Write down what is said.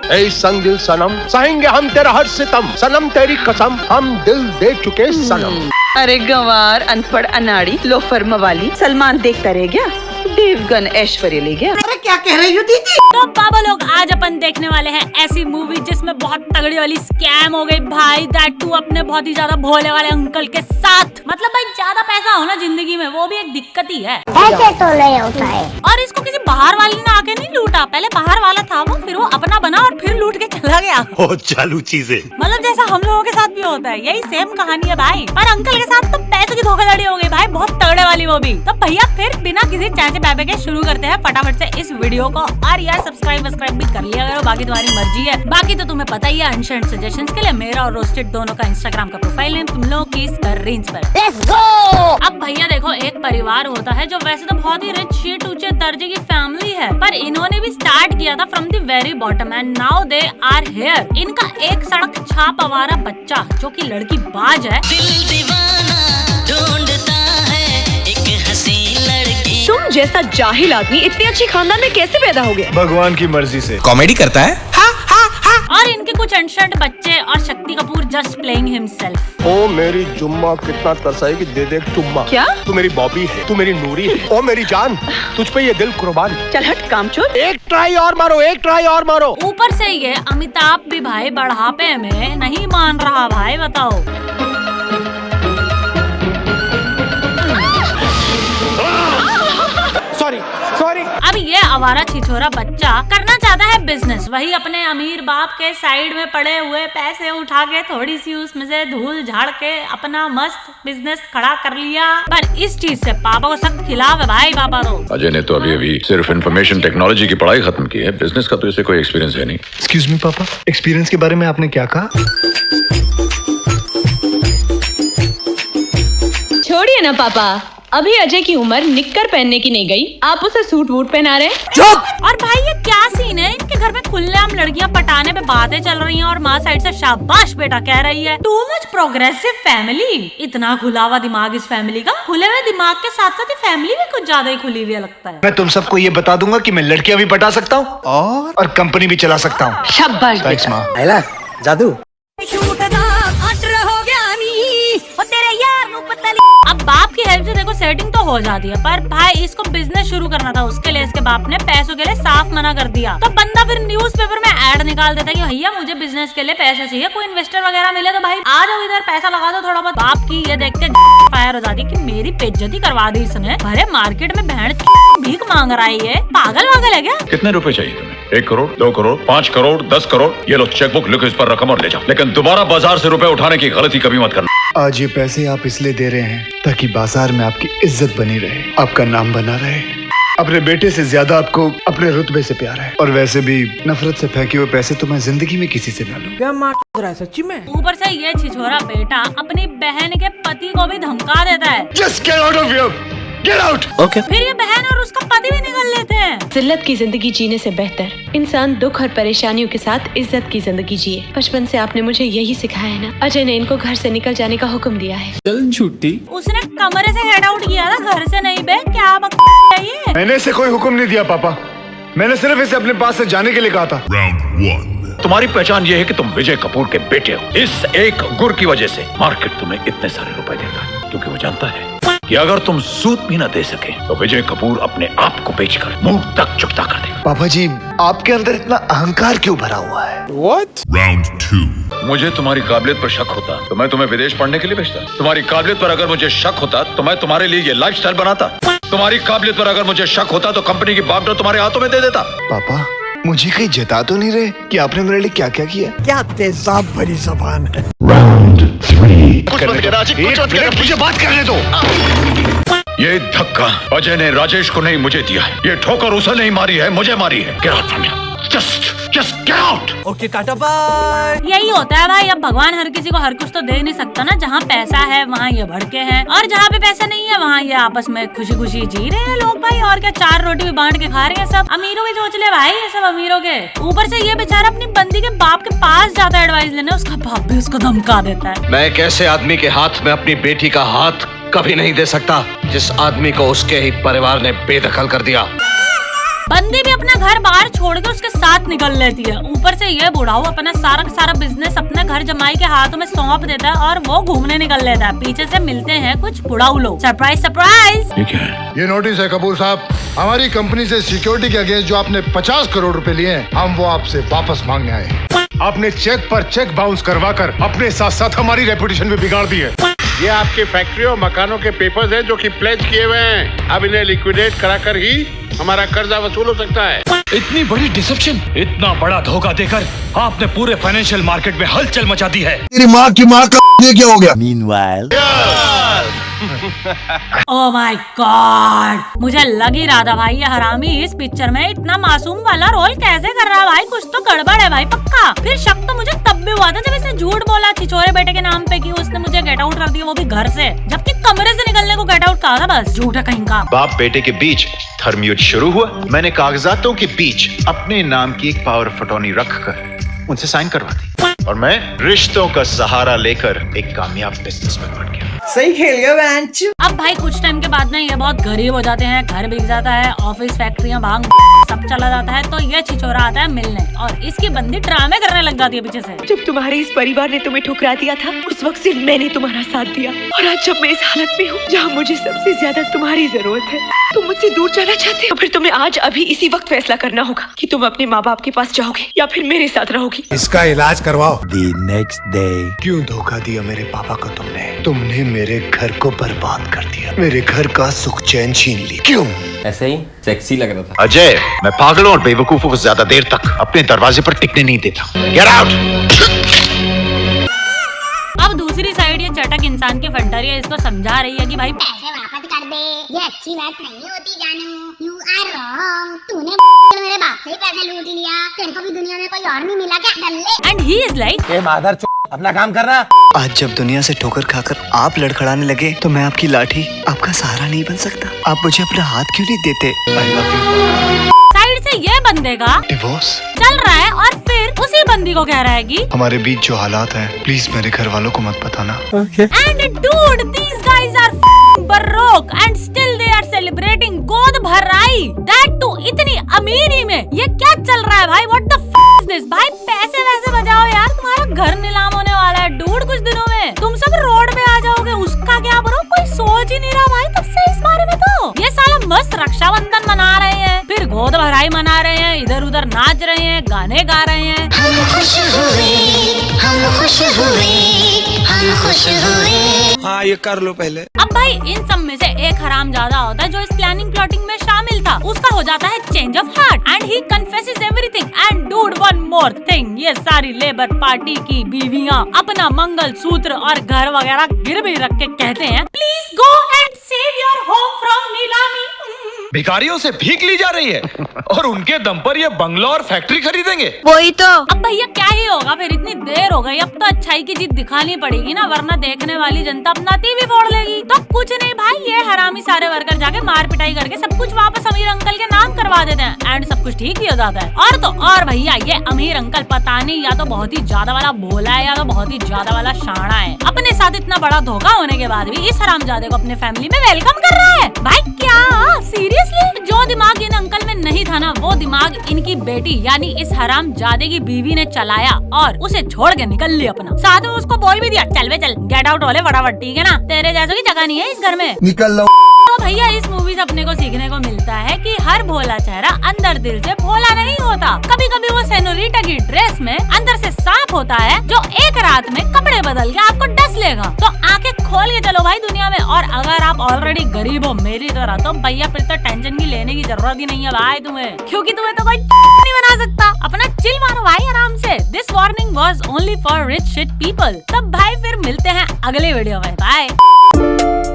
ऐ संग दिल सनम, सहेंगे हम तेरा हर सितम, सनम तेरी कसम हम दिल दे चुके सनम। अरे गंवार, अनपढ़, अनाड़ी, लोफर, मवाली, सलमान देखता रह गया, देवगन ऐश्वर्य ले गया। अरे क्या कह रही हो दीदी? तो बाबा लोग, आज अपन देखने वाले हैं ऐसी मूवी जिसमें बहुत तगड़ी वाली स्कैम हो गई भाई, दैट टू अपने बहुत ही ज्यादा भोले वाले अंकल के साथ। मतलब भाई ज्यादा पैसा होना जिंदगी में वो भी एक दिक्कत ही है। ऐसे तो नहीं होता है। और इसको किसी बाहर वाले ने आके नहीं लूटा, पहले बाहर वाला था वो, फिर वो अपना बना और फिर लूट के चला गया। बहुत चालू चीजें। मतलब जैसा हम लोगों के साथ भी होता है, यही सेम कहानी है भाई। पर अंकल के साथ तो पैसों की धोखाधड़ी हो गई भाई, बहुत तगड़े वाली वो भी। तो भैया फिर बिना किसी चाचे पैपे के शुरू करते हैं फटाफट से इस वीडियो को। और यार सब्सक्राइब भी कर लिया करो, बाकी तुम्हारी मर्जी है। बाकी तो तुम्हें पता ही है, अनशर्ट सजेशंस के लिए मेरा और रोस्टेड दोनों का इंस्टाग्राम का प्रोफाइल है तुम लोगों की स्क्रीन पर। Let's go! अब भैया देखो, एक परिवार होता है जो वैसे तो बहुत ही रिच शीट ऊंचे दर्जे की फैमिली है, पर इन्होंने भी स्टार्ट किया था from the very bottom and now they are here. इनका एक सड़क छाप आवारा बच्चा जो कि लड़की बाज है, दिल दीवाना ढूंढता है एक हंसी लड़की। तुम जैसा जाहिल आदमी इतनी अच्छी खानदान में कैसे पैदा हो गया? भगवान की मर्जी से। कॉमेडी करता है। और इनके कुछ अनशर्ट बच्चे और Shakti Kapoor just playing himself. ओ मेरी जुम्मा कितना तरसाई कि दे दे एक चुम्मा। क्या? तू मेरी बॉबी है, तू मेरी नूरी है, ओ मेरी जान, तुझ पे ये दिल कुर्बान। चल हट कामचोर। एक ट्राई और मारो, एक ट्राई और मारो। ऊपर से ये अमिताभ भी भाई बढ़ापे में नहीं मान रहा भाई, बताओ। सॉरी। अब ये आवारा छिछोरा बच्चा करना चाहता है बिजनेस, वही अपने अमीर बाप के साइड में पड़े हुए पैसे उठा के थोड़ी सी उसमें से धूल झाड़ के अपना मस्त बिजनेस खड़ा कर लिया। पर इस चीज से पापा को सख्त खिलाफ है भाई। पापा तो अजय ने तो अभी सिर्फ इंफॉर्मेशन टेक्नोलॉजी की पढ़ाई खत्म की है, बिजनेस का तो इसे कोई एक्सपीरियंस है नहीं। एक्सक्यूज मी पापा, एक्सपीरियंस के बारे में आपने क्या कहा? छोड़िए ना पापा, अभी अजय की उम्र निक्कर पहनने की नहीं गई, आप उसे सूट वूट पहना रहे हैं। चुप! और भाई ये क्या सीन है, इनके घर में खुलेआम लड़कियां पटाने पे बातें चल रही हैं और माँ साइड से शाबाश बेटा कह रही है। टू मच प्रोग्रेसिव फैमिली, इतना खुला हुआ दिमाग इस फैमिली का। खुले हुए दिमाग के साथ साथ फैमिली भी कुछ ज्यादा ही खुली हुई लगता है। मैं तुम सबको ये बता दूंगा कि मैं लड़कियां भी पटा सकता हूँ और कंपनी भी चला सकता हूँ। शाबाश थैंक्स माँ। जादू। अब बाप की हेल्प से देखो सेटिंग तो हो जाती है, पर भाई इसको बिजनेस शुरू करना था, उसके लिए इसके बाप ने पैसों के लिए साफ मना कर दिया। तो बंदा फिर न्यूज़पेपर में ऐड निकाल देता है कि भैया मुझे बिजनेस के लिए पैसा चाहिए, कोई इन्वेस्टर वगैरह मिले तो भाई आ जाओ इधर, पैसा लगा दो थोड़ा बहुत। बाप की ये देख के फायर हो जाती है कि मेरी बेइज्जती करवा दी इसने, भरे मार्केट में बहन भीख मांग रहा है, ये पागल है क्या? कितने रुपए चाहिए तुम्हें? 1 करोड़, 2 करोड़, 5 करोड़, 10 करोड़? ये लो चेकबुक, लिखो इस पर रकम और ले जाओ, लेकिन दोबारा बाजार से रुपए उठाने की गलती कभी मत करना। आज ये पैसे आप इसलिए दे रहे हैं ताकि बाजार में आपकी इज्जत बनी रहे, आपका नाम बना रहे। अपने बेटे से ज्यादा आपको अपने रुतबे से प्यार है, और वैसे भी नफरत से फेंके हुए पैसे तो मैं जिंदगी में किसी से ना लूं। क्या मार रहा है सच्ची में? ऊपर से ये छिछोरा बेटा अपनी बहन के पति को भी धमका देता है। Just get out of here! Get out! Okay. फिर ये बहन और उसका पति भी निकल लेते हैं। जिल्लत की जिंदगी जीने से बेहतर इंसान दुख और परेशानियों के साथ इज्जत की जिंदगी जिए। बचपन से आपने मुझे यही सिखाया है ना। अजय ने इनको घर से निकल जाने का हुक्म दिया है। चल छुट्टी। उसने कमरे से हेड आउट किया था, घर से नहीं बे। क्या बकवास है ये? मैंने इसे कोई हुक्म नहीं दिया पापा, मैंने सिर्फ इसे अपने पास से जाने के लिए कहा था। तुम्हारी पहचान ये है कि तुम विजय कपूर के बेटे हो। इस एक गुर की वजह से मार्केट तुम्हें इतने सारे रुपए देता है, क्योंकि वो जानता है कि अगर तुम सूद भी न दे सके तो विजय कपूर अपने आप को बेचकर मुंह तक चुकता कर देगा। पापा जी, आपके अंदर इतना अहंकार क्यों भरा हुआ है? राउंड 2। मुझे तुम्हारी काबिलियत पर शक होता तो मैं तुम्हें विदेश पढ़ने के लिए भेजता। तुम्हारी काबिलियत पर अगर मुझे शक होता तो मैं तुम्हारे लिए ये लाइफस्टाइल बनाता। तुम्हारी काबिलियत पर अगर मुझे शक होता तो कंपनी की बागडोर तुम्हारे हाथों में दे देता। पापा, मुझे कहीं जता तो नहीं रहे कि आपने मेरे लिए क्या क्या किया? क्या तेजाब भरी जबान है। मुझे बात करने दो। ये धक्का अजय ने राजेश को नहीं मुझे दिया है, ये ठोकर उसे नहीं मारी है, मुझे मारी है। Get out from here. Just get out. Okay tata bye. यही होता है भाई। अब भगवान हर किसी को हर कुछ तो दे नहीं सकता ना। जहाँ पैसा है वहाँ ये भड़के हैं, और जहाँ पे पैसा नहीं है वहाँ ये आपस में खुशी खुशी जी रहे हैं लोग भाई। और क्या, 4 रोटी भी बांट के खा रहे हैं सब। अमीरों के चोचले भाई, ये सब अमीरों के। ऊपर से ये बेचारा अपनी बंदी के बाप के पास जाता है एडवाइस लेने, उसका बाप भी उसको धमका देता है। मैं एक ऐसे आदमी के हाथ में अपनी बेटी का हाथ कभी नहीं दे सकता जिस आदमी को उसके ही परिवार ने बेदखल कर दिया। बंदी भी अपना घर बाहर छोड़ के उसके साथ हाथ निकल लेती है। ऊपर से ये बुढ़ाऊ अपना सारा बिजनेस अपने घर जमाई के हाथों में सौंप देता है और वो घूमने निकल लेता है। पीछे से मिलते हैं कुछ बुढ़ाऊ लोग। Surprise surprise. ये क्या है? ये नोटिस है कपूर साहब, हमारी कंपनी से सिक्योरिटी के अगेंस्ट जो आपने 50 करोड़ रुपए लिए हैं, हम वो आपसे वापस मांगने आए हैं। आपने चेक पर चेक बाउंस करवा कर अपने साथ साथ हमारी रेपुटेशन भी बिगाड़ दी है। ये आपकी फैक्ट्री और मकानों के पेपर्स हैं जो कि प्लेज किए हुए हैं। अब इन्हें लिक्विडेट कराकर ही हमारा कर्जा वसूल हो सकता है। इतनी बड़ी डिसेप्शन, इतना बड़ा धोखा देकर आपने पूरे फाइनेंशियल मार्केट में हलचल मचा दी है। तेरी माँ की माँ का ये क्या हो गया? ओह माय गॉड, मुझे लग ही रहा था भाई ये हरामी इस पिक्चर में इतना मासूम वाला रोल कैसे कर रहा है भाई। कुछ तो गड़बड़ है भाई पक्का। फिर शक तो मुझे तब भी हुआ था जब इसने झूठ बोला छिछोरे बेटे के नाम पे कि उसने मुझे गेट आउट कर दिया, वो भी घर से, जबकि कमरे से निकलने को गेट आउट कहा था। बस झूठा कहीं का। बाप बेटे के बीच धर्मयुद्ध शुरू हुआ। मैंने कागजातों के बीच अपने नाम की एक पावर ऑफ अटॉर्नी रखकर उनसे साइन करवा दी और मैं रिश्तों का सहारा लेकर एक कामयाब बिजनेसमैन बन गया। सही खेल गया बेंच। अब भाई कुछ टाइम के बाद ना ये बहुत गरीब हो जाते हैं, घर बिक जाता है, ऑफिस फैक्ट्रियां भांग सब चला जाता है। तो ये छिछोरा आता है मिलने और इसकी बंदी ड्रामे करने लग जाती है पीछे से। जब तुम्हारे इस परिवार ने तुम्हें ठुकरा दिया था, उस वक्त सिर्फ मैंने तुम्हारा साथ दिया, और आज जब मैं इस हालत में हूँ जहाँ मुझे सबसे ज्यादा तुम्हारी जरूरत है, तुम मुझसे दूर जाना चाहते हो। फिर तुम्हें आज अभी इसी वक्त फैसला करना होगा कि तुम अपने माँ बाप के पास जाओगे या फिर मेरे साथ रहोगी। इसका इलाज करवाओ। The next day, क्यों धोखा दिया मेरे पापा को तुमने मेरे घर को बर्बाद कर दिया, मेरे घर का सुख चैन छीन ली। क्यों? ऐसे ही सेक्सी लग रहा था। अजय, मैं पागलों और बेवकूफों को ज्यादा देर तक अपने दरवाजे पर टिकने नहीं देता। Get out! अब दूसरी साइड ये चटक इंसान की फंटरिया इसको समझा रही है कि भाई पैसे वापस कर दे, ये अच्छी बात नहीं होती जानू। You are wrong. तूने मेरे बाप से ही पैसे लूट लिया, तेरे को भी दुनिया में कोई और नहीं मिला क्या डल्ले? एंड ही इज लाइक मादर अपना काम करना। आज जब दुनिया से ठोकर खाकर आप लड़खड़ाने लगे तो मैं आपकी लाठी, आपका सहारा नहीं बन सकता। आप मुझे अपना हाथ क्यों नहीं देते? I love you। साइड से ये बंदे का डिवोर्स चल रहा है और फिर उसी बंदी को कह रहा है कि हमारे बीच जो हालात हैं, प्लीज मेरे घर वालों को मत बताना। And dude this guys are broke and still they are celebrating godh bharai, that to इतनी अमीरी में। ये क्या चल रहा है भाई? What the is this? भाई पैसे वैसे बचाओ यार, तुम्हारा घर नीलाम होने वाला है डूड कुछ दिनों में, तुम सब रोड पे आ जाओगे। उसका क्या ब्रो, कोई सोच ही नहीं रहा भाई तब से इस बारे में। तो ये साला मस्त रक्षाबंधन मना रहे हैं, फिर गोद भराई मना रहे हैं, इधर उधर नाच रहे हैं, गाने गा रहे हैं। हम खुश हुए, हम खुश हुए, हम खुश हुए। हाँ ये कर लो पहले। अब भाई इन सब में से एक हराम ज्यादा होता है जो इस प्लानिंग प्लॉटिंग में शामिल था। उसका हो जाता है change of heart and he confesses everything. And dude one more thing, ये सारी लेबर पार्टी की बीवियां अपना मंगल सूत्र और घर वगैरह गिरवी रख के कहते हैं please go and save your home from नीलामी। भिखारियों से भीख ली जा रही है और उनके दम पर ये बंगला और फैक्ट्री खरीदेंगे। वही तो। अब भैया क्या ही होगा फिर, इतनी देर हो गई, अब तो अच्छाई की जीत दिखानी पड़ेगी ना, वरना देखने वाली जनता अपना टीवी फोड़ लेगी। तो कुछ नहीं भाई, ये हरामी सारे वर्कर जाके मार पिटाई करके सब कुछ वापस अमीर अंकल के नाम करवा देते हैं एंड सब कुछ ठीक भी हो जाता है। और तो और भैया ये अमीर अंकल पता नहीं या तो बहुत ही ज्यादा वाला भोला है या तो बहुत ही ज्यादा वाला शाना है। अपने साथ इतना बड़ा धोखा होने के बाद भी इस हरामजादे को अपने फैमिली में वेलकम कर रहा है। भाई क्या सीरियसली? जो दिमाग इन अंकल में नहीं था ना, वो दिमाग इनकी बेटी यानी इस हरामजादे की बीवी ने चलाया और उसे छोड़ के निकल लिया अपना। साथ में उसको बोल भी दिया चल वे चल, गेट आउट वाले फटाफट, ठीक है ना, तेरे जैसों की जगह नहीं है इस घर में, निकल लो। तो भैया इस मूवी से अपने को सीखने को मिलता है कि हर भोला चेहरा अंदर दिल से भोला नहीं होता। कभी कभी वो सेनोरिटा की ड्रेस में अंदर से सांप होता है जो एक रात में कपड़े बदल के आपको डस लेगा। तो आंखें खोल के चलो भाई दुनिया में। और अगर आप ऑलरेडी गरीब हो मेरी तरह तो भैया फिर तो टेंशन की लेने की जरूरत ही नहीं है भाई तुम्हें, क्योंकि तुम्हें तो कोई नहीं बना सकता। अपना चिल मारो भाई आराम से। This warning was only for rich shit people. तब भाई फिर मिलते हैं अगले वीडियो में, बाय।